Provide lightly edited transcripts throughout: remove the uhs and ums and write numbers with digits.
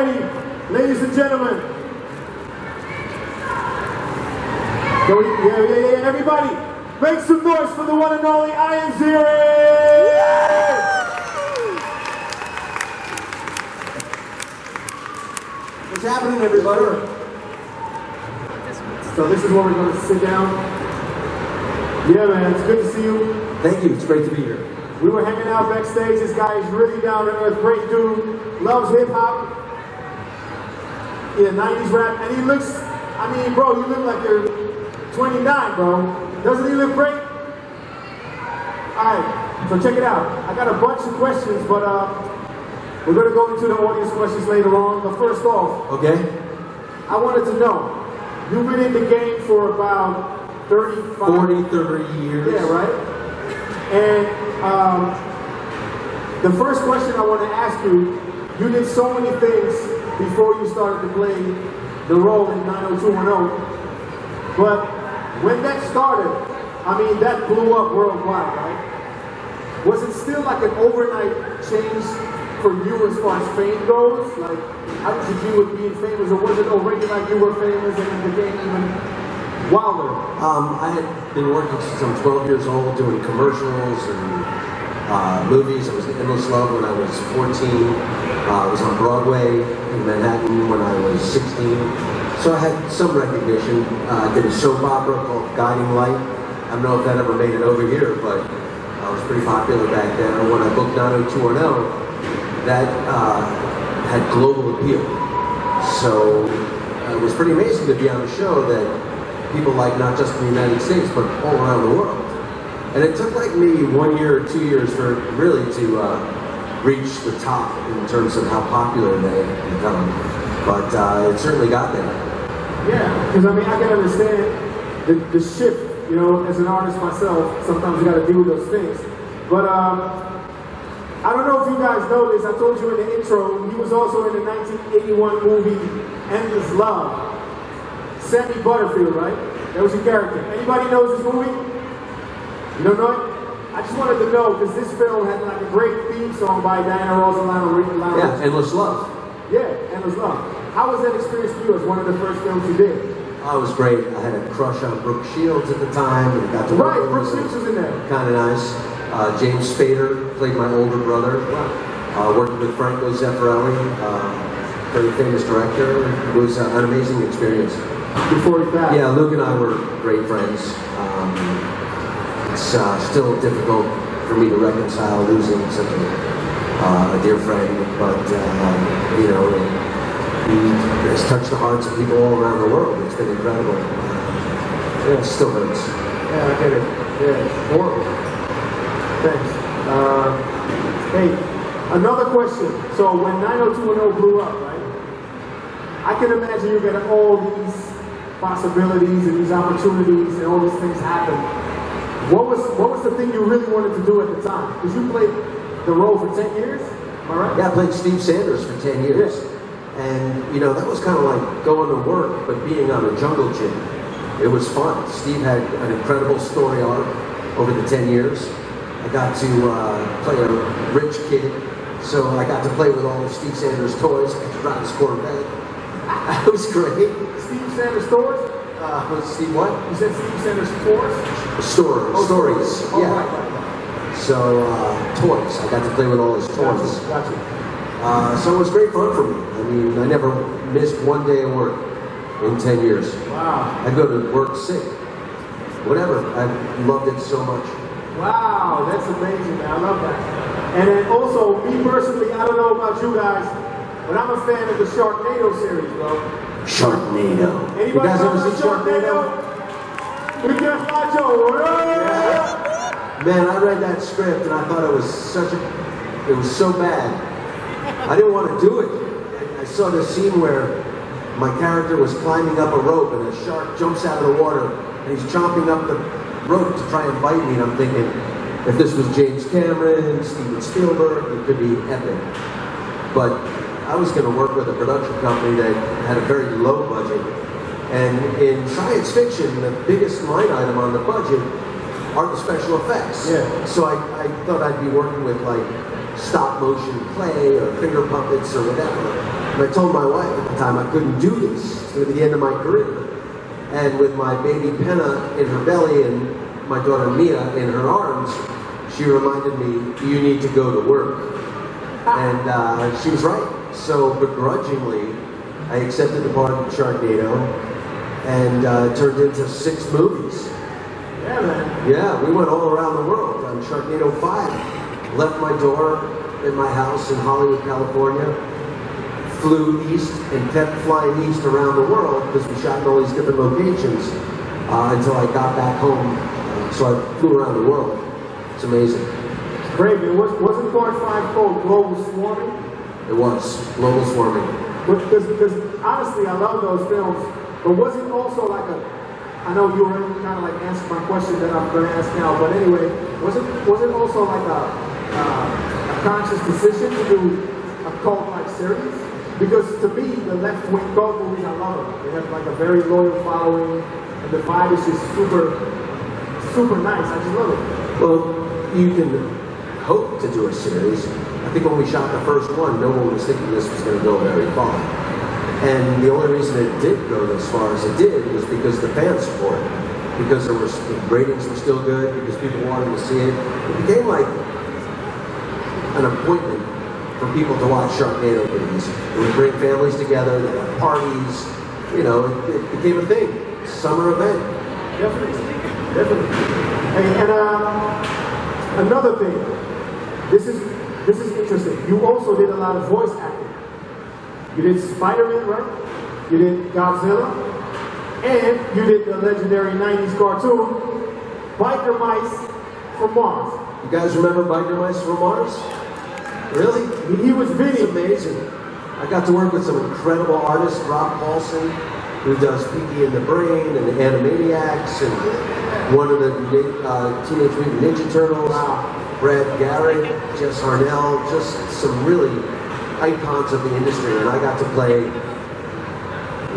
ready, ladies and gentlemen? Yeah, everybody, make some noise for the one and only Ian Ziering! What's happening, everybody? So this is where we're going to sit down. Yeah, man, it's good to see you. Thank you, it's great to be here. We were hanging out backstage. This guy is really down to earth, great dude, loves hip hop. Yeah, 90s rap, and he looks, I mean, bro, you look like you're 29, bro. Doesn't he look great? Alright, so check it out. I got a bunch of questions, but we're going to go into the audience questions later on. But first off, okay, I wanted to know, you've been in the game for about 30 years. Yeah, right? And the first question I want to ask you, you did so many things before you started to play the role in 90210, but when that started, I mean, that blew up worldwide, right? Was it still like an overnight change for you as far as fame goes? Like, how did you deal with being famous, or was it already like you were famous and it became even wilder? I had been working since I was 12 years old, doing commercials and movies. I was in Endless Love when I was 14. I was on Broadway in Manhattan when I was 16. So I had some recognition. I did a soap opera called Guiding Light. I don't know if that ever made it over here, but I was pretty popular back then. And when I booked 90210, that had global appeal. So it was pretty amazing to be on a show that people like not just in the United States, but all around the world. And it took like maybe 1 year or 2 years for really to reach the top in terms of how popular they had become. But it certainly got there. Yeah, because I mean, I can understand the shift, you know, as an artist myself, sometimes you got to deal with those things. But I don't know if you guys know this, I told you in the intro, he was also in the 1981 movie, Endless Love. Sammy Butterfield, right? That was your character. Anybody knows this movie? You don't know it? I just wanted to know, because this film had like a great theme song by Diana Ross and Lionel Richie. Yeah, Endless Love. Yeah, Endless Love. How was that experience for you as one of the first films you did? Oh, it was great. I had a crush on Brooke Shields at the time, and got to work with Brooke Shields was in there. Kind of nice. James Spader played my older brother. Working with Franco Zeffirelli, very famous director. It was an amazing experience. Before he died? Yeah, Luke and I were great friends. It's still difficult for me to reconcile losing such a dear friend, but you know, he has touched the hearts of people all around the world. It's been incredible. Yeah, it still hurts. Yeah, I get it. Yeah, it's horrible. Thanks. Hey, another question. So when 90210 blew up, right? I can imagine you get all these possibilities and these opportunities and all these things happen. What was the thing you really wanted to do at the time? Because you played the role for 10 years, am I right? Yeah, I played Steve Sanders for 10 years. Yes. And, you know, that was kind of like going to work, but being on a jungle gym. It was fun. Steve had an incredible story arc over the 10 years. I got to play a rich kid, so I got to play with all of Steve Sanders' toys. I got to drive his Corvette. That was great. Steve Sanders' toys? Steve what? You said Steve Sanders' toys? Stories. Oh, yeah. Right. So, toys. I got to play with all his toys. Gotcha. So it was great fun for me. I mean, I never missed one day of work in 10 years. Wow. I'd go to work sick. Whatever. I loved it so much. Wow, that's amazing, man. I love that. And then also, me personally, I don't know about you guys, but I'm a fan of the Sharknado series, bro. Sharknado. Anybody you guys ever know seen Sharknado? We just Macho. Yeah. Man, I read that script and I thought it was so bad. I didn't want to do it. I saw this scene where my character was climbing up a rope and a shark jumps out of the water and he's chomping up the rope to try and bite me, and I'm thinking, if this was James Cameron, Steven Spielberg, it could be epic. But I was going to work with a production company that had a very low budget, and in science fiction, the biggest line item on the budget are the special effects. Yeah. So I thought I'd be working with like stop motion clay or finger puppets or whatever. And I told my wife at the time I couldn't do this. It's going to be the end of my career. And with my baby Penna in her belly and my daughter Mia in her arms, she reminded me, you need to go to work. And she was right. So begrudgingly, I accepted the part of Sharknado and it turned into 6 movies. Yeah, man. Yeah, we went all around the world on Sharknado 5. Left my door in my house in Hollywood, California, flew east and kept flying east around the world because we shot in all these different locations until I got back home. So I flew around the world. It's amazing. It's great, man. Wasn't part 5 called Global Swarming? It was. Global Swarming. Because honestly, I love those films, but was it also like a, I know you already kind of like answered my question that I'm going to ask now, but anyway, was it also like a conscious decision to do a cult-like series? Because to me, the left-wing cult movies, I love them. They have like a very loyal following, and the vibe is just super, super nice. I just love it. Well, you can hope to do a series. I think when we shot the first one, no one was thinking this was going to go very far. And the only reason it did go as far as it did was because the fan support. Because the ratings were still good, because people wanted to see it. It became like an appointment for people to watch Sharknado movies. It would bring families together, they'd have parties, you know, it became a thing. Summer event. Definitely. Hey, and another thing, this is interesting. You also did a lot of voice acting. You did Spider-Man, right? You did Godzilla, and you did the legendary 90s cartoon, Biker Mice from Mars. You guys remember Biker Mice from Mars? Really? He was Vinnie. It's amazing. I got to work with some incredible artists, Rob Paulson, who does Pinky and the Brain and the Animaniacs, and one of the Teenage Mutant Ninja Turtles, Brad Garrett, Jess Harnell, just some really icons of the industry, and I got to play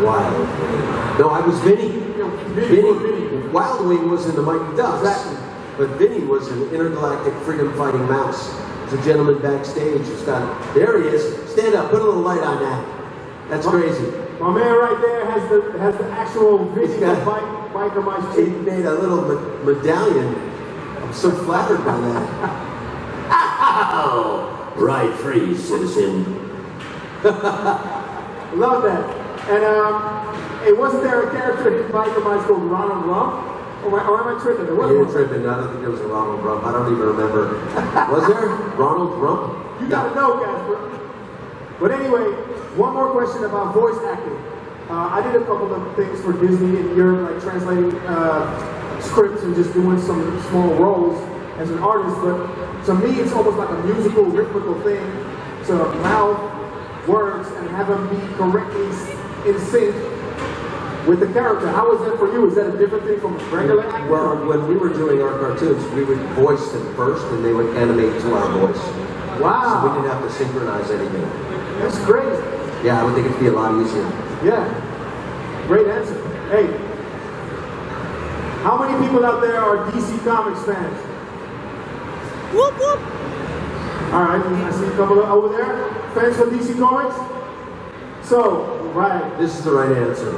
Wild Wing. No, I was Vinnie. Vinnie. Wild Wing was in the Mighty Ducks. Exactly. But Vinnie was an intergalactic freedom-fighting mouse. There's a gentleman backstage who's got, there he is. Stand up, put a little light on that. That's crazy. My man right there has the actual Vinnie Biker Mice. He made a little medallion. I'm so flattered by that. Ow! Ride free, citizen. Love that. And it wasn't there a character in Biker Mice called Ronald Rump? Or am I tripping? You're tripping. I don't think there was a Ronald Rump. I don't even remember. Was there? Ronald Rump? You gotta know, Casper. But anyway, one more question about voice acting. I did a couple of things for Disney in Europe, like translating scripts and just doing some small roles as an artist, but to me it's almost like a musical, rhythmical thing to mouth words and have them be correctly in sync with the character. How is that for you? Is that a different thing from regular acting? Well, when we were doing our cartoons, we would voice them first and they would animate to our voice. Wow. So we didn't have to synchronize anything. That's crazy. Yeah, I would think it'd be a lot easier. Yeah. Great answer. Hey, how many people out there are DC Comics fans? Whoop whoop. All right, I see a couple over there. Fans for DC Comics? So, right. This is the right answer.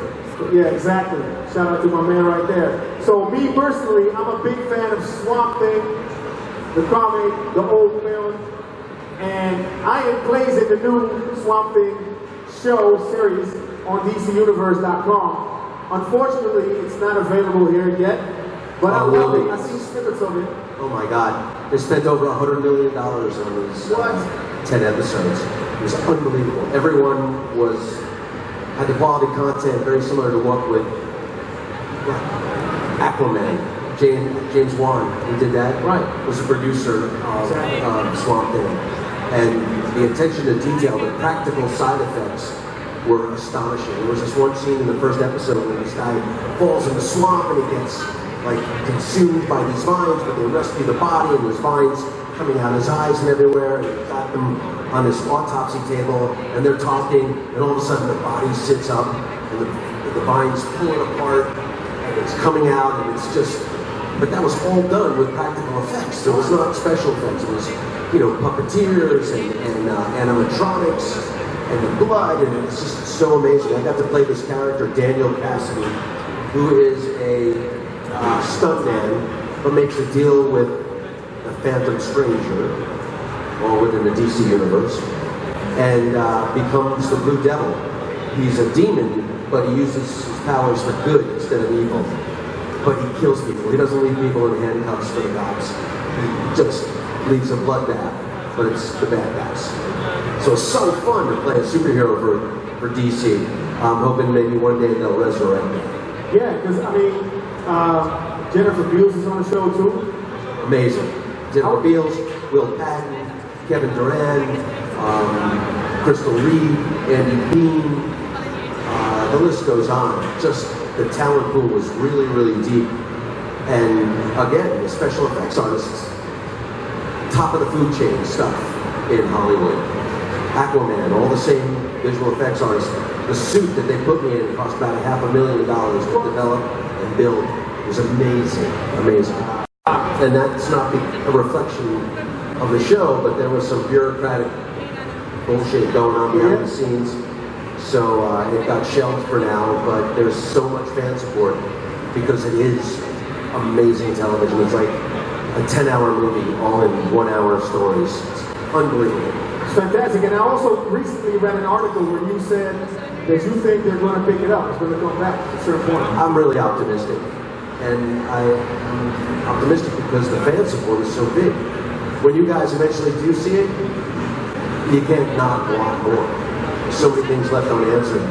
Yeah, exactly. Shout out to my man right there. So me personally, I'm a big fan of Swamp Thing, the comic, the old film, and Ian plays in the new Swamp Thing show series on DCUniverse.com. Unfortunately, it's not available here yet, but I love it. I've seen snippets of it. Oh my God. They spent over $100 million on these 10 episodes. It was unbelievable. Everyone had the quality content very similar to what with Aquaman. James Wan, who did that, was a producer of Swamp Thing. And the attention to detail, the practical side effects were astonishing. There was this one scene in the first episode where this guy falls in the swamp and he gets like consumed by these vines, but they rescue the body and there's vines coming out his eyes and everywhere, and he got them on this autopsy table and they're talking, and all of a sudden the body sits up and the vines pull it apart and it's coming out, and it's just, but that was all done with practical effects. It was not special effects. It was, you know, puppeteers and animatronics. and the blood, and it's just so amazing. I got to play this character, Daniel Cassidy, who is a stuntman, but makes a deal with the Phantom Stranger, or within the DC universe, and becomes the Blue Devil. He's a demon, but he uses his powers for good instead of evil. But he kills people. He doesn't leave people in handcuffs for the cops. He just leaves a bloodbath, but it's the bad guys. So it's so fun to play a superhero for DC. I'm hoping maybe one day they'll resurrect me. Yeah, because I mean, Jennifer Beals is on the show too. Amazing. Jennifer Beals, Will Patton, Kevin Durant, Crystal Reed, Andy Bean. The list goes on. Just the talent pool was really, really deep. And again, the special effects artists, top of the food chain stuff in Hollywood. Aquaman, all the same visual effects artists. The suit that they put me in cost about $500,000 to develop and build. It was amazing, amazing. And that's not a reflection of the show, but there was some bureaucratic bullshit going on behind the scenes. So it got shelved for now, but there's so much fan support because it is amazing television. It's like a 10-hour movie, all in 1-hour stories. It's unbelievable. It's fantastic. And I also recently read an article where you said that you think they're going to pick it up. It's going to come back at a certain point. I'm really optimistic. And I'm optimistic because the fan support is so big. When you guys eventually do see it, you can't not want more. There's so many things left unanswered.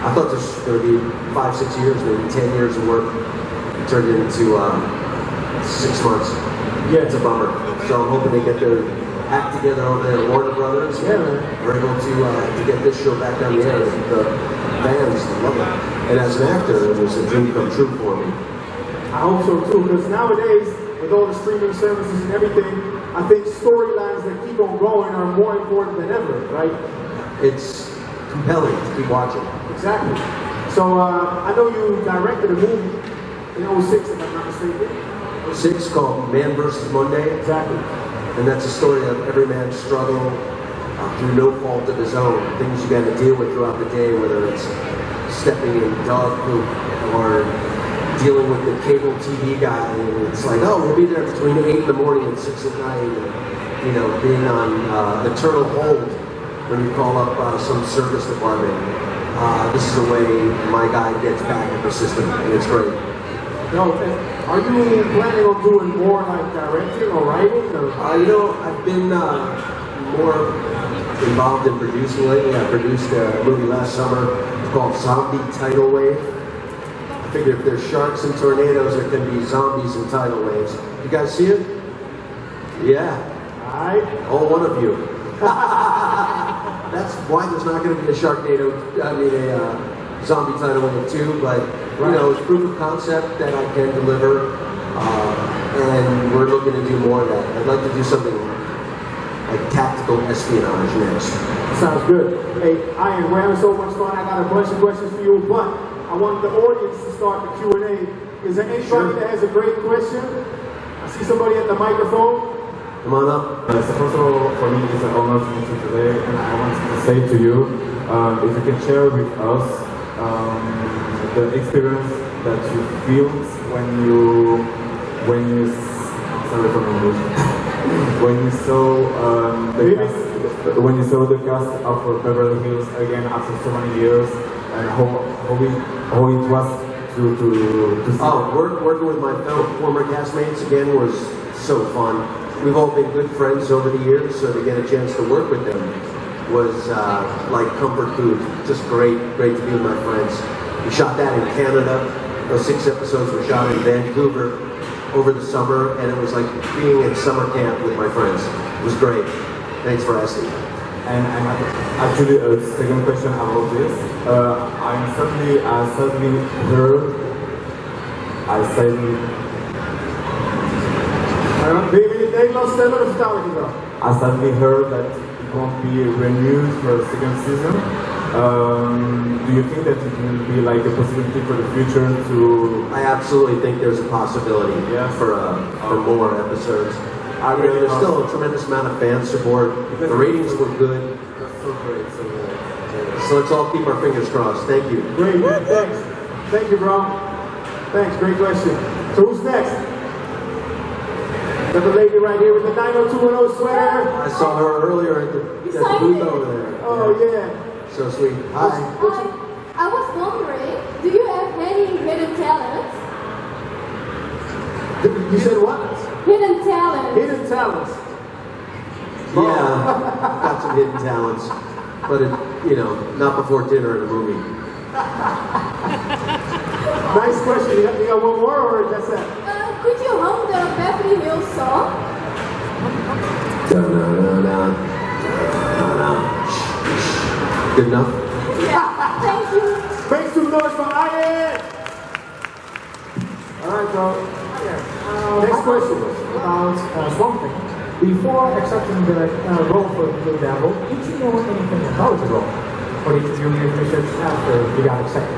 I thought this was going to be 5-6 years, maybe 10 years of work. It turned into 6 months. Yeah, it's a bummer. So I'm hoping they get their act together over there at Warner Brothers. Yeah, man. We're able to get this show back on the air. The fans love it. And as an actor, it was a dream come true for me. I hope so too, because nowadays, with all the streaming services and everything, I think storylines that keep on going are more important than ever, right? It's compelling to keep watching. Exactly. So I know you directed a movie in 06, if I'm not mistaken. 06 called Man vs. Monday. Exactly. And that's a story of every man's struggle through no fault of his own. Things you got to deal with throughout the day, whether it's stepping in dog poop or dealing with the cable TV guy. And it's like, oh, we'll be there between 8 in the morning and 6 at night. And, you know, being on eternal hold when you call up some service department. This is the way my guy gets back at the system, and it's great. No, are you planning on doing more like directing or writing? Or? You know, I've been more involved in producing lately. I produced a movie last summer called Zombie Tidal Wave. I figured if there's sharks and tornadoes, there can be zombies and tidal waves. You guys see it? Yeah. All one of you. That's why there's not going to be a Sharknado, a Zombie Tidal Wave 2, but you know, it's proof of concept that I can deliver, and we're looking to do more of that. I'd like to do something like tactical espionage next. Sounds good. Hey, Ian, we're having so much fun. I got a bunch of questions for you, but I want the audience to start the Q&A. Is there anybody that has a great question? I see somebody at the microphone. Come on up. So first of all, for me, it's an honor to meet you today, and I wanted to say to you, if you can share with us the experience that you feel when you sorry for English, when you saw the cast of Beverly Hills again after so many years, and how it was to see. Oh, working with my former castmates again was so fun. We've all been good friends over the years, so to get a chance to work with them was like comfort food. Just great to be with my friends. We shot that in Canada. Those 6 episodes were shot in Vancouver over the summer, and it was like being in summer camp with my friends. It was great. Thanks for asking. And actually, a second question about this. I suddenly heard that it won't be renewed for a second season. Do you think that it will be like a possibility for the future to? I absolutely think there's a possibility for more episodes. There's still a tremendous amount of fan support. The ratings were good. That's so great. So So let's all keep our fingers crossed. Thank you. Great, thanks. Thank you, bro. Thanks, great question. So who's next? Got the lady right here with the 90210 sweater. I saw her earlier at the booth over there. Oh, yeah. So sweet. Hi. I was wondering, do you have any hidden talents? You said what? Hidden talents. Hidden talents. Yeah, got some hidden talents. But, not before dinner in a movie. Nice question. You got one more or that's that? Could you hum the Beverly Hills song? Good enough? Yeah, thank you. Make some noise for Ian! Alright, bro. Next question. About Swamp Thing. Before accepting the role for the Devil, did you know anything about the role? Or did you do your research after you got accepted?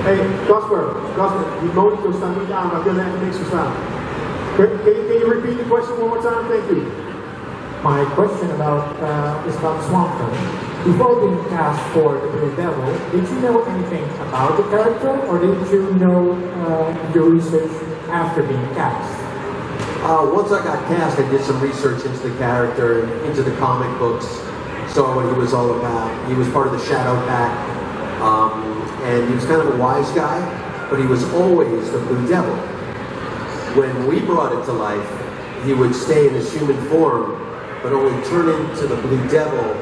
Hey, Gosper, die motor staat niet aan, maar kunnen echt niks verstaan. Can you repeat the question one more time? Thank you. My question is about Swamp Thing. Before being cast for the Blue Devil, did you know anything about the character, or did you know your research after being cast? Once I got cast, I did some research into the character, into the comic books, saw what he was all about. He was part of the Shadow Pack, and he was kind of a wise guy, but he was always the Blue Devil. When we brought it to life, he would stay in his human form, but only turn into the Blue Devil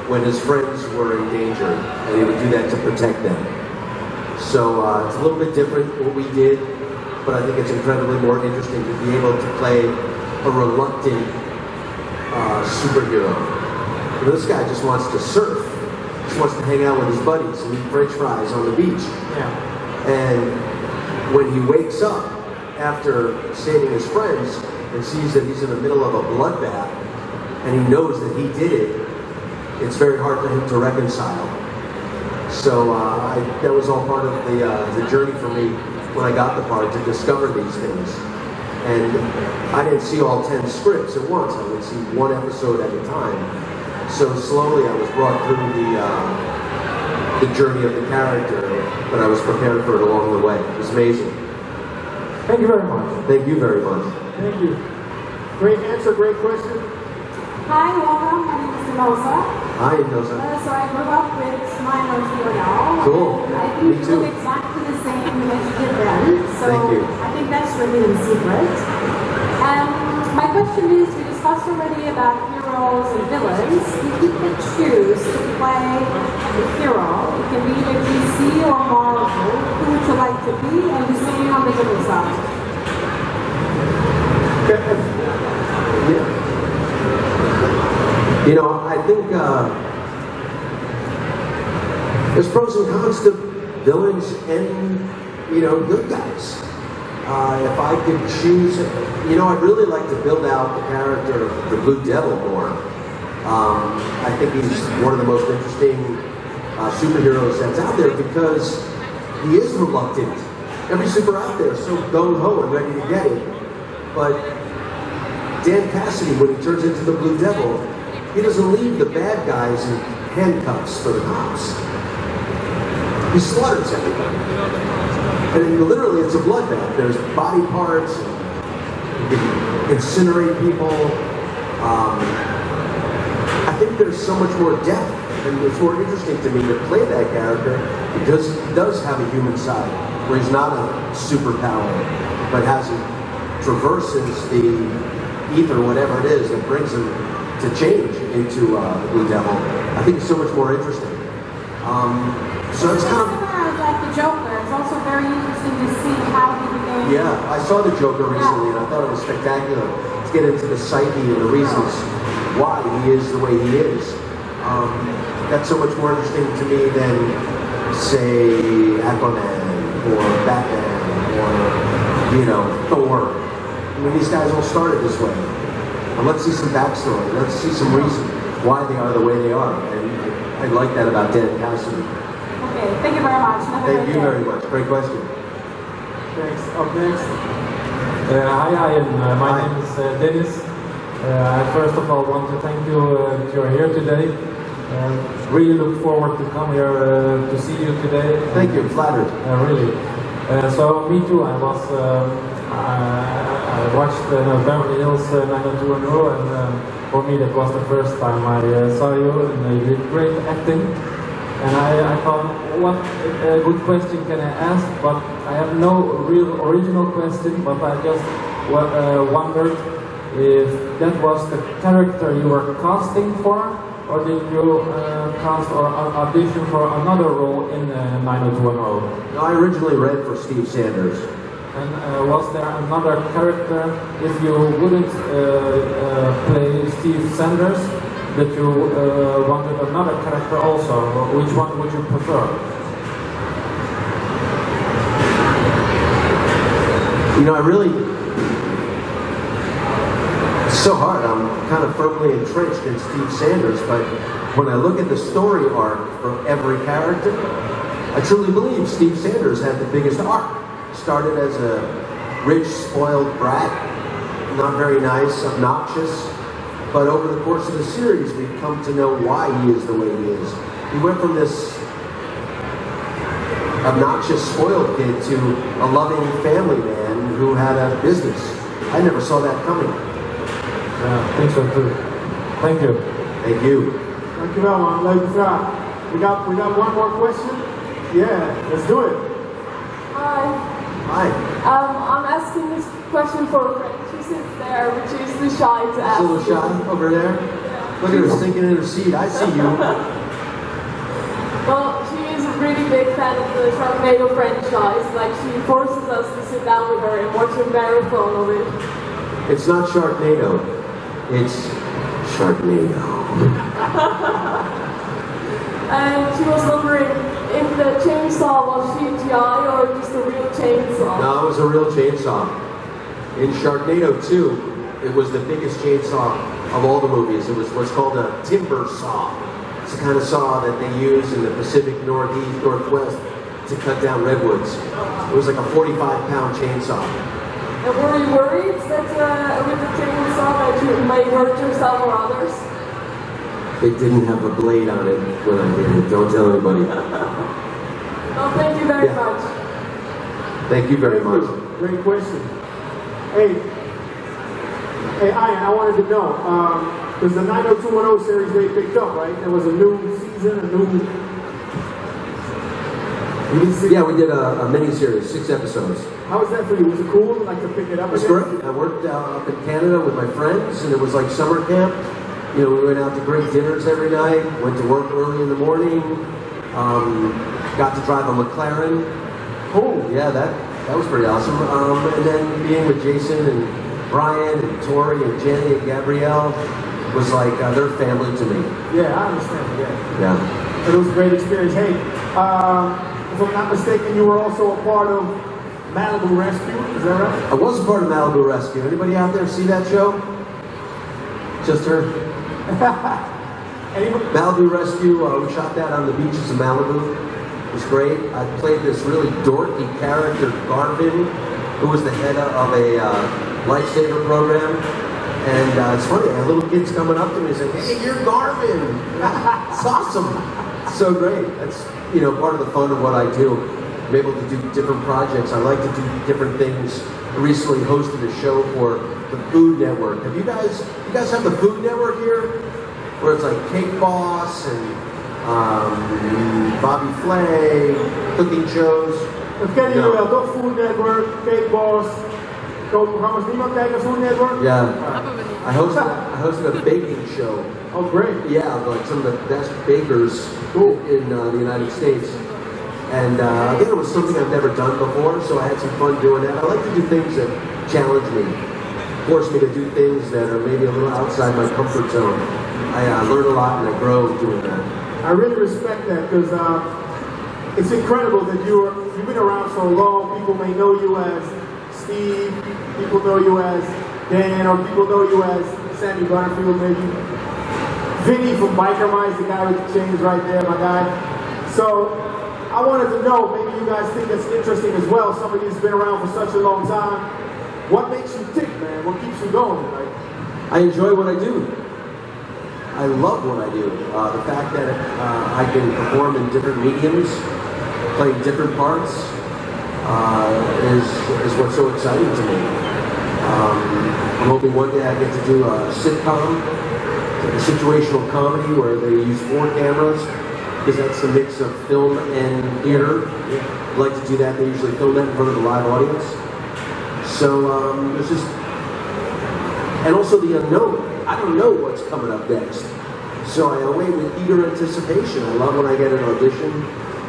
when his friends were in danger, and he would do that to protect them. So it's a little bit different what we did, but I think it's incredibly more interesting to be able to play a reluctant superhero. This guy just wants to surf, just wants to hang out with his buddies and eat French fries on the beach. Yeah. And when he wakes up after saving his friends and sees that he's in the middle of a bloodbath, and he knows that he did it, it's very hard for him to reconcile. So that was all part of the journey for me when I got the part, to discover these things. And I didn't see all 10 scripts at once. I would see one episode at a time. So slowly I was brought through the journey of the character, but I was prepared for it along the way. It was amazing. Thank you very much. Thank you very much. Thank you. Great answer, great question. Hi, welcome. My name is Rosa. Hi, Nosa. So I grew up with 90210. Cool. I think Me you too. look exactly the same as you did then. So Thank you. I think that's really the secret. My question is, we discussed already about heroes and villains. If you could choose to play a hero, it can be either DC or Marvel, who would you like to be, and the same on the villain side? Yeah. I think there's pros and cons to villains and, good guys. If I could choose, I'd really like to build out the character of the Blue Devil more. I think he's one of the most interesting superheroes that's out there because he is reluctant. Every super out there is so gung-ho and ready to get it. But Dan Cassidy, when he turns into the Blue Devil, he doesn't leave the bad guys in handcuffs for the cops. He slaughters everybody. And literally, it's a bloodbath. There's body parts, you can incinerate people. I think there's so much more depth, and it's more interesting to me to play that character because he does have a human side, where he's not a superpower, but traverses the ether, whatever it is, that brings him to change into the Blue Devil. I think it's so much more interesting. So it's kind of like the Joker. It's also very interesting to see how he became. Yeah, I saw the Joker recently, and I thought it was spectacular to get into the psyche and the reasons why he is the way he is. That's so much more interesting to me than, say, Aquaman or Batman or Thor. I mean, these guys all started this way. And let's see some backstory. Let's see some reason why they are the way they are. And I like that about Dan Cassidy. Okay, thank you very much. Thank you very much. Great question. Thanks. Up next. Hi, Ian. My name is Dennis. I first of all want to thank you that you're here today. Really look forward to come here to see you today. Thank you, flattered. Really. So me too. I was. I watched Beverly Hills 90210, and for me that was the first time I saw you, and you did great acting. And I thought, what a good question can I ask? But I have no real original question. But I just wondered if that was the character you were casting for, or did you cast or audition for another role in 90210? No, I originally read for Steve Sanders. And was there another character, if you wouldn't play Steve Sanders, that you wanted another character also? Which one would you prefer? You know, I really, it's so hard. I'm kind of firmly entrenched in Steve Sanders, but when I look at the story arc for every character, I truly believe Steve Sanders had the biggest arc. Started as a rich, spoiled brat, not very nice, obnoxious, but over the course of the series, we've come to know why he is the way he is. He went from this obnoxious, spoiled kid to a loving family man who had a business. I never saw that coming. I think so too. Thank you. Thank you. Thank you, man. Leuk gevraagd. We got one more question. Yeah, let's do it. Hi. Hi. I'm asking this question for a friend. She sits there, but she's too shy to ask. A little shy over there. Look at her sinking in her seat. I see you. Well, she is a really big fan of the Sharknado franchise. Like, she forces us to sit down with her and watch a marathon of it. It's not Sharknado. It's Sharknado. And she was wondering if the chainsaw was CGI or just a real chainsaw. No, it was a real chainsaw. In Sharknado 2, it was the biggest chainsaw of all the movies. It was what's called a timber saw. It's the kind of saw that they use in the Pacific Northeast, Northwest to cut down redwoods. It was like a 45-pound chainsaw. And were you worried that with the chainsaw that you may hurt yourself or others? It didn't have a blade on it when I did it. Don't tell anybody. Well, thank you very much. Thank you very much. Great question. Hey, Ian, I wanted to know, because the 90210 series they picked up, right? There was a new season, a new... Yeah, we did a mini-series, 6 episodes. How was that for you? Was it cool, like, to pick it up? It was great. I worked up in Canada with my friends, and it was like summer camp. You know, we went out to great dinners every night, went to work early in the morning, got to drive a McLaren. Oh, yeah, that was pretty awesome. And then being with Jason and Brian and Tori and Jenny and Gabrielle was like their family to me. Yeah, I understand, yeah. Yeah. It was a great experience. Hey, if I'm not mistaken, you were also a part of Malibu Rescue, is that right? I was a part of Malibu Rescue. Anybody out there see that show? Just her? Malibu Rescue, we shot that on the beaches of Malibu. It was great. I played this really dorky character, Garvin, who was the head of a lifesaver program. And it's funny, I had little kids coming up to me and saying, "Hey, you're Garvin!" It's awesome. It's so great. That's, you know, part of the fun of what I do. I'm able to do different projects. I like to do different things. I recently hosted a show for the Food Network. You guys have the Food Network here? Where it's like Cake Boss and Bobby Flay, cooking shows. Dat kennen jullie wel, toch? Food Network, Cake Boss. Kookprogramma's. Niemand kijkt naar Food Network? Yeah. I hosted a baking show. Oh, great. Yeah, like some of the best bakers in the United States. And again, it was something I've never done before, so I had some fun doing that. I like to do things that challenge me, force me to do things that are maybe a little outside my comfort zone. I learn a lot and I grow doing that. I really respect that because it's incredible that you've been around so long. People may know you as Steve, people know you as Dan, or people know you as Sammy Butterfield maybe. Vinnie from Biker Mice, the guy with the chains right there, my guy. So I wanted to know, maybe you guys think that's interesting as well, somebody who's been around for such a long time. What makes you tick, man? What keeps you going? Like, I enjoy what I do. I love what I do. The fact that I can perform in different mediums, play different parts, is what's so exciting to me. I'm hoping one day I get to do a sitcom, a situational comedy where they use 4 cameras, because that's a mix of film and theater. I like to do that. They usually film that in front of a live audience. So there's just, and also the unknown. I don't know what's coming up next. So I await with eager anticipation. I love when I get an audition.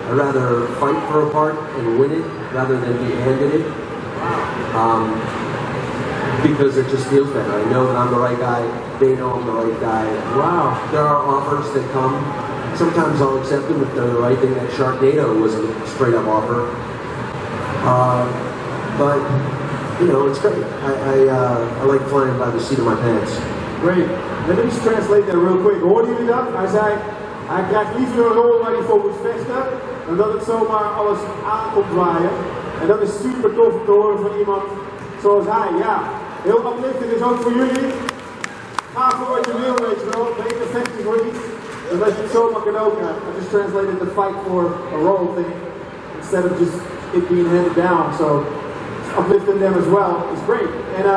I'd rather fight for a part and win it rather than be handed it. Because it just feels better. I know that I'm the right guy. They know I'm the right guy. Wow. There are offers that come. Sometimes I'll accept them if they're the right thing. That Sharknado was a straight up offer. But, you know, it's great. I like flying by the seat of my pants. Great. Let me just translate dat real quick. Hoorde jullie dat? Hij zei, hij krijgt liever een rol waar hij voor moet vechten, dan dat het zomaar alles aankomt waaien. En dat is super tof om te horen van iemand zoals hij. Ja, heel uplifting is ook voor jullie. Ga voor wat je wil, weet je wel. Beter vechten voor iets, dan dat je het zomaar cadeau krijgt. I just translated the fight for a role thing, instead of just it being handed down. So, uplifting them as well is great. And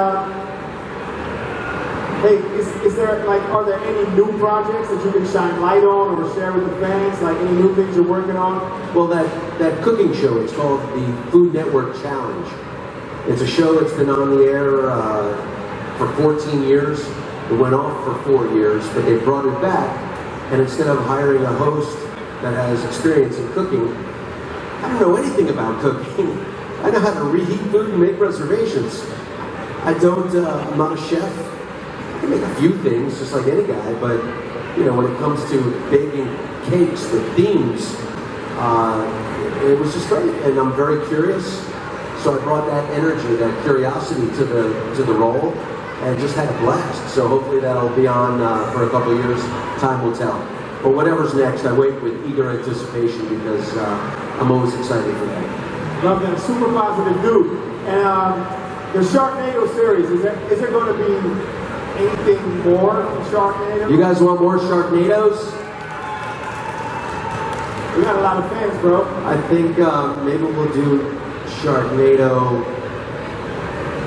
hey, is there, like, are there any new projects that you can shine light on or share with the fans? Like any new things you're working on? Well, that cooking show, it's called the Food Network Challenge. It's a show that's been on the air for 14 years. It went off for 4 years, but they brought it back. And instead of hiring a host that has experience in cooking, I don't know anything about cooking. I know how to reheat food and make reservations. I'm not a chef. I can make a few things, just like any guy, but, you know, when it comes to baking cakes with themes, it was just great, and I'm very curious, so I brought that energy, that curiosity to the role, and just had a blast. So hopefully that'll be on for a couple of years. Time will tell. But whatever's next, I wait with eager anticipation because I'm always excited for that. Love that. Super positive dude. And the Sharknado series, is there going to be anything more in Sharknado? You guys want more Sharknados? We got a lot of fans, bro. I think maybe we'll do Sharknado,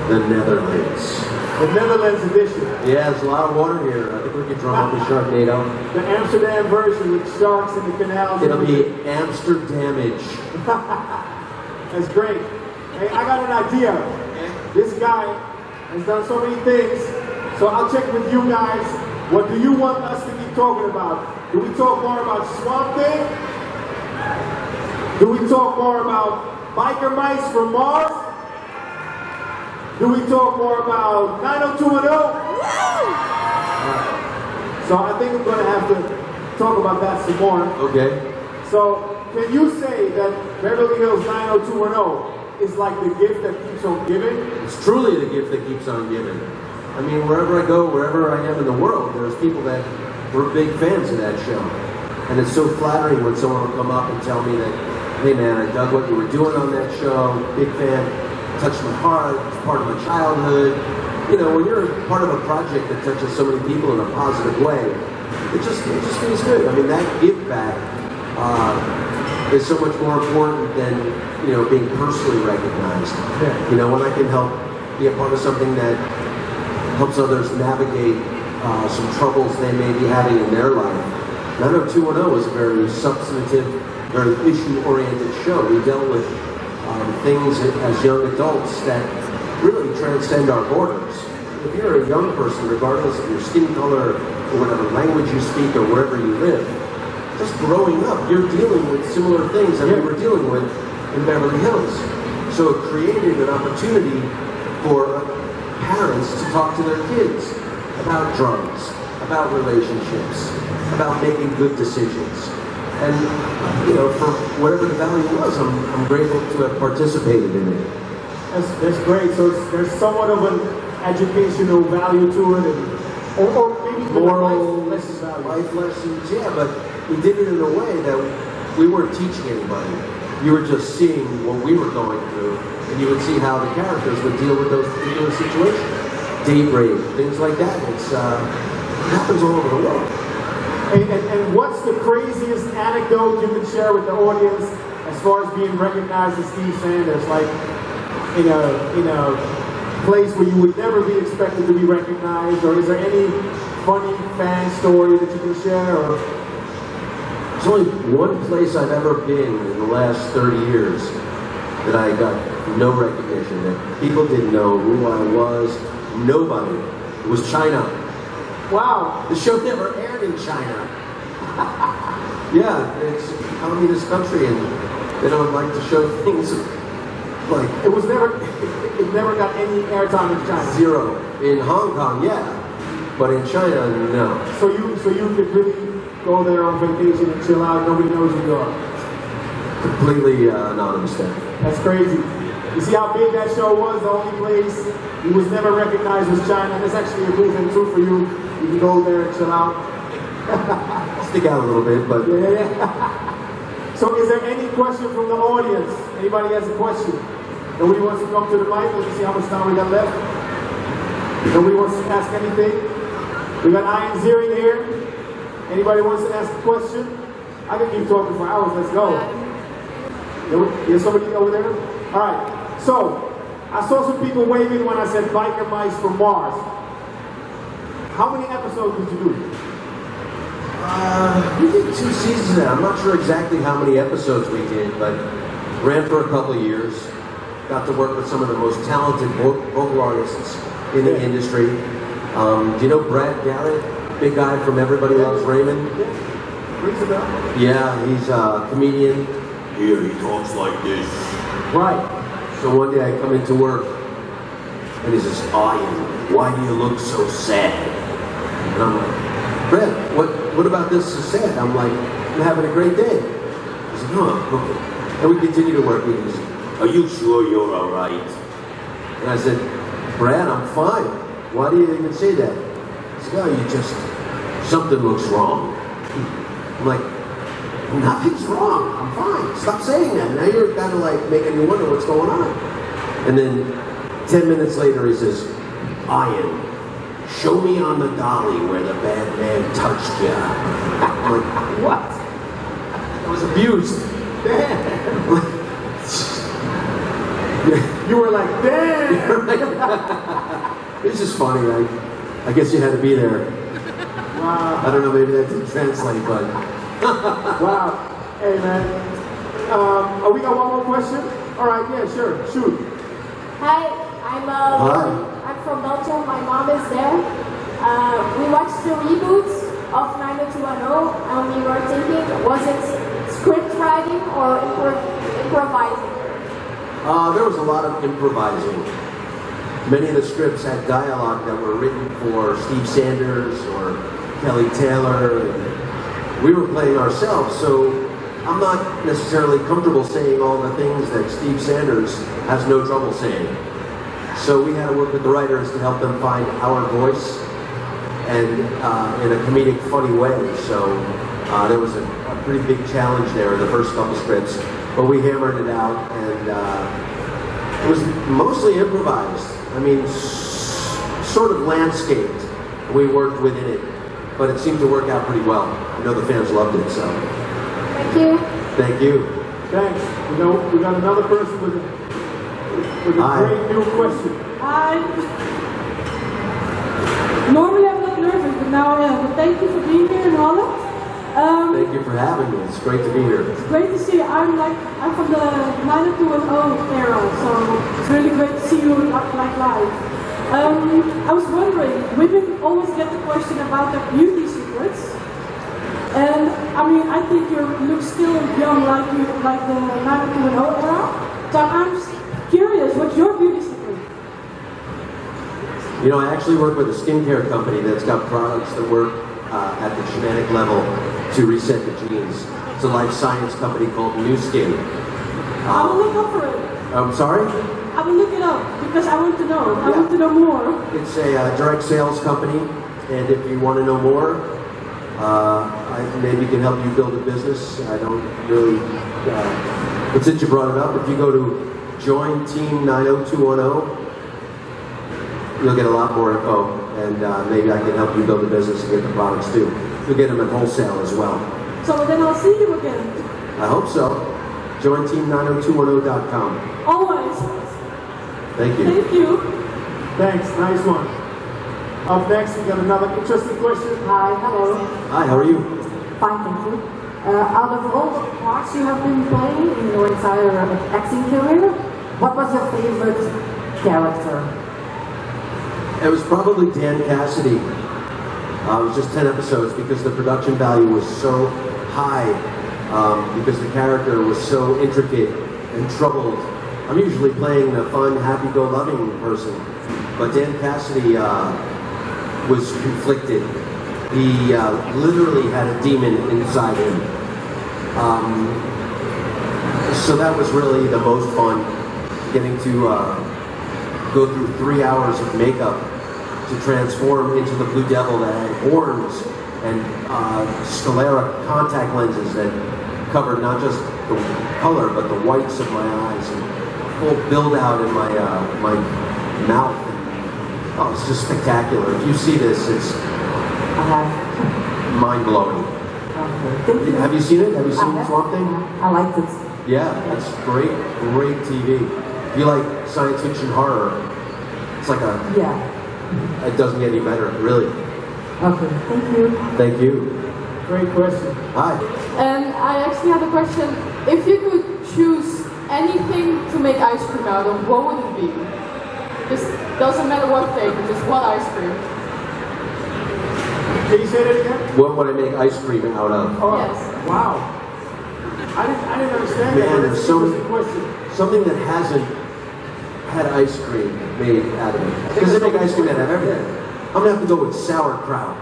the Netherlands. The Netherlands edition. Yeah, there's a lot of water here. I think we can draw up a Sharknado. The Amsterdam version with sharks in the canals. It'll be Amsterdamage. That's great. Hey, I got an idea. This guy has done so many things, so I'll check with you guys. What do you want us to be talking about? Do we talk more about Swamp Thing? Do we talk more about biker mice from Mars? Do we talk more about 90210? So I think we're going to have to talk about that some more. Okay. So can you say that Beverly Hills 90210 is like the gift that keeps on giving? It's truly the gift that keeps on giving. I mean, wherever I go, wherever I am in the world, there's people that were big fans of that show. And it's so flattering when someone will come up and tell me that, hey man, I dug what you were doing on that show, big fan, touched my heart, it's part of my childhood. You know, when you're part of a project that touches so many people in a positive way, it just feels good. I mean, that give back is so much more important than, you know, being personally recognized. Yeah. You know, when I can help be a part of something that helps others navigate some troubles they may be having in their life. 90210 is a very substantive, very issue-oriented show. We dealt with things as young adults that really transcend our borders. If you're a young person, regardless of your skin color or whatever language you speak or wherever you live, just growing up, you're dealing with similar things that we were dealing with in Beverly Hills. So it created an opportunity for parents to talk to their kids about drugs, about relationships, about making good decisions. And, you know, for whatever the value was, I'm grateful to have participated in it. That's great. So there's somewhat of an educational value to it, and, or maybe Moral life lessons. yeah, but we did it in a way that we weren't teaching anybody. You were just seeing what we were going through, and you would see how the characters would deal with those particular situations. Date rape, things like that. It happens all over the world. And what's the craziest anecdote you can share with the audience as far as being recognized as Steve Sanders? Like in a place where you would never be expected to be recognized, or is there any funny fan story that you can share? Or there's only one place I've ever been in the last 30 years that I got no recognition, that people didn't know who I was. Nobody. It was China. wow, The show never aired in China. Yeah, it's a communist country and they don't like to show things like it never got any airtime in China. zero. In Hong Kong, yeah. But in China, no. So you could really go there on vacation and chill out. Nobody knows who you are. Completely anonymous then. That's crazy. You see how big that show was? The only place he was never recognized was China. That's actually a cool thing too for you. You can go there and chill out. Stick out a little bit, but Yeah. So is there any question from the audience? Anybody has a question? Nobody wants to come to the mic? Let me see how much time we got left. Nobody wants to ask anything? We got Ian Ziering here. Anybody wants to ask a question? I can keep talking for hours. Let's go. There's somebody over there? All right. So, I saw some people waving when I said biker mice from Mars. How many episodes did you do? we did 2 seasons of that. I'm not sure exactly how many episodes we did, but ran for a couple of years. Got to work with some of the most talented vocal artists in the industry. Do you know Brad Garrett? Big guy from Everybody Loves Raymond? Rings a bell? Yeah, he's a comedian. Here he talks like this. Right. So one day I come into work and he says, Ian, why do you look so sad? and I'm like, Brad, what about this is sad? I'm like, I'm having a great day. He said, oh, okay. And we continue to work with him. Are you sure you're all right? And I said, Brad, I'm fine. Why do you even say that? He said, oh, something looks wrong. I'm like, nothing's wrong. I'm fine. Stop saying that. Now you're kind of like making me wonder what's going on. And then 10 minutes later, he says, Ian, show me on the dolly where the bad man touched you. I'm like, what? I was abused. You were like, damn! It's just funny, right? I guess you had to be there. Wow. I don't know, maybe that didn't translate, but... Wow. Hey, man. We got one more question? All right, yeah, sure. Shoot. Hi, I'm from Belgium. My mom is there. We watched the reboots of 90210 and we were thinking, was it script writing or improvising? There was a lot of improvising. Many of the scripts had dialogue that were written for Steve Sanders or Kelly Taylor. And we were playing ourselves, so I'm not necessarily comfortable saying all the things that Steve Sanders has no trouble saying. So we had to work with the writers to help them find our voice and in a comedic, funny way. So there was a pretty big challenge there in the first couple scripts, but we hammered it out, and it was mostly improvised. I mean, sort of landscaped. We worked within it, but it seemed to work out pretty well. I know the fans loved it, so. Thank you. Thank you. Thanks. You know, we got another person with a great new question. Hi. Normally I'm not nervous, but now I am. But thank you for being here in Holland. Thank you for having me. It's great to be here. It's great to see you. I'm from the 90210 era, so it's really great to see you like live. I was wondering, women always get the question about their beauty secrets. And I mean, I think you look still young like the 90210 era. So I'm just curious, what's your beauty secret? You know, I actually work with a skincare company that's got products that work at the genetic level to reset the genes. It's a life science company called New Skin. I will look up for it. I'm sorry? I will look it up because I want to know. I want to know more. It's a direct sales company, and if you want to know more, I maybe can help you build a business. I don't really, but since you brought it up, if you go to Join Team 90210, you'll get a lot more info, and maybe I can help you build a business and get the products too. You'll get them at wholesale as well. So then I'll see you again. I hope so. Join team90210.com. Always. Thank you. Thank you. Thanks, nice one. Up next, we got another interesting question. Hi, hello. Hi, how are you? Fine, thank you. Out of all the parts you have been playing in your entire acting career, what was your favorite character? It was probably Dan Cassidy. It was just 10 episodes because the production value was so high, because the character was so intricate and troubled. I'm usually playing a fun, happy-go-loving person, but Dan Cassidy was conflicted. He literally had a demon inside him. So that was really the most fun, getting to go through 3 hours of makeup to transform into the Blue Devil that had horns and sclera contact lenses that covered not just the color but the whites of my eyes, and full build out in my mouth. Oh, it's just spectacular. If you see this, it's mind-blowing. Okay. Have you seen it? Have you seen Swamp Thing? I liked it. Yeah, it's great, great TV. If you like science fiction horror, it's like a... Yeah. It doesn't get any better, really. Okay, thank you. Thank you. Great question. Hi. And I actually had a question. If you could choose anything to make ice cream out of, what would it be? Just doesn't matter what flavor, just what ice cream. Can you say that again? What would I make ice cream out of? Oh, Yes. wow. I didn't understand that. Man, but there's it's so an interesting question. something that hasn't had ice cream made out of it. Because they make ice cream out of everything. I'm gonna have to go with sauerkraut.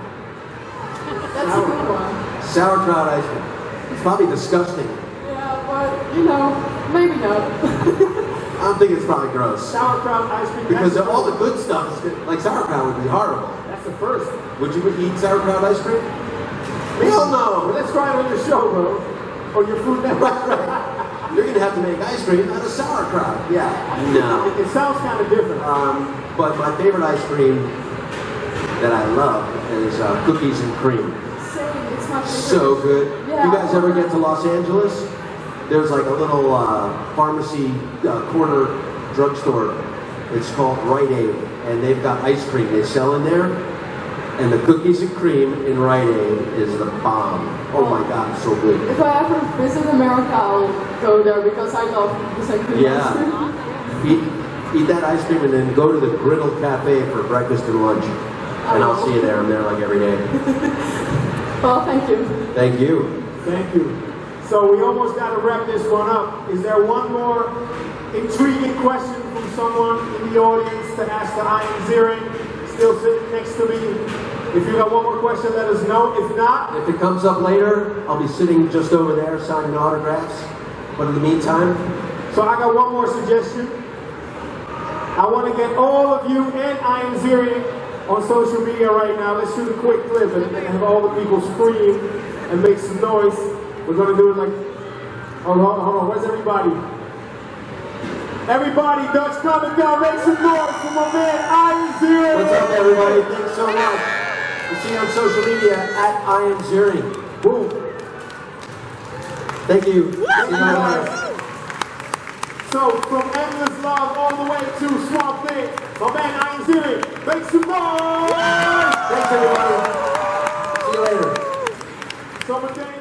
That's a good one. Sauerkraut ice cream. It's probably disgusting. Yeah, but you know, maybe not. I don't think it's probably gross. Sauerkraut ice cream. Because that's all the good stuff is good. Like sauerkraut would be horrible. That's the first. Would you eat sauerkraut ice cream? Hell no! Let's try it on your show, bro. Or your food network. You're gonna have to make ice cream out of sauerkraut. Yeah. No. It sounds kind of different. But my favorite ice cream that I love is cookies and cream. Same, it's my favorite. So good. Yeah. You guys ever get to Los Angeles? There's like a little pharmacy corner drugstore. It's called Rite Aid, and they've got ice cream they sell in there. And the cookies and cream in Rite Aid is the bomb. Oh my God, it's so good. If I ever visit America, I'll go there because I love the same cream ice cream. Yeah. Eat that ice cream and then go to the Griddle Cafe for breakfast and lunch. And I'll see you there. I'm there like every day. Well, thank you. Thank you. Thank you. So we almost got to wrap this one up. Is there one more intriguing question from someone in the audience to ask to Ian Ziering? Still sitting next to me. If you got one more question, let us know. If not, If it comes up later, I'll be sitting just over there signing autographs. But in the meantime, so I got one more suggestion. I want to get all of you and Ian Ziering on social media right now. Let's shoot a quick clip and have all the people scream and make some noise. We're going to do it like, hold on, where's everybody? Everybody, Dutch Comic Con, make some noise for my man Ian Ziering. what's up, everybody? Thanks so much. We'll see you on social media at Ian Ziering. Boom. Thank you. See you later. So, from Endless Love all the way to Swamp Thing, my man Ian Ziering, make some noise! Thanks, everybody. See you later. Summer Day.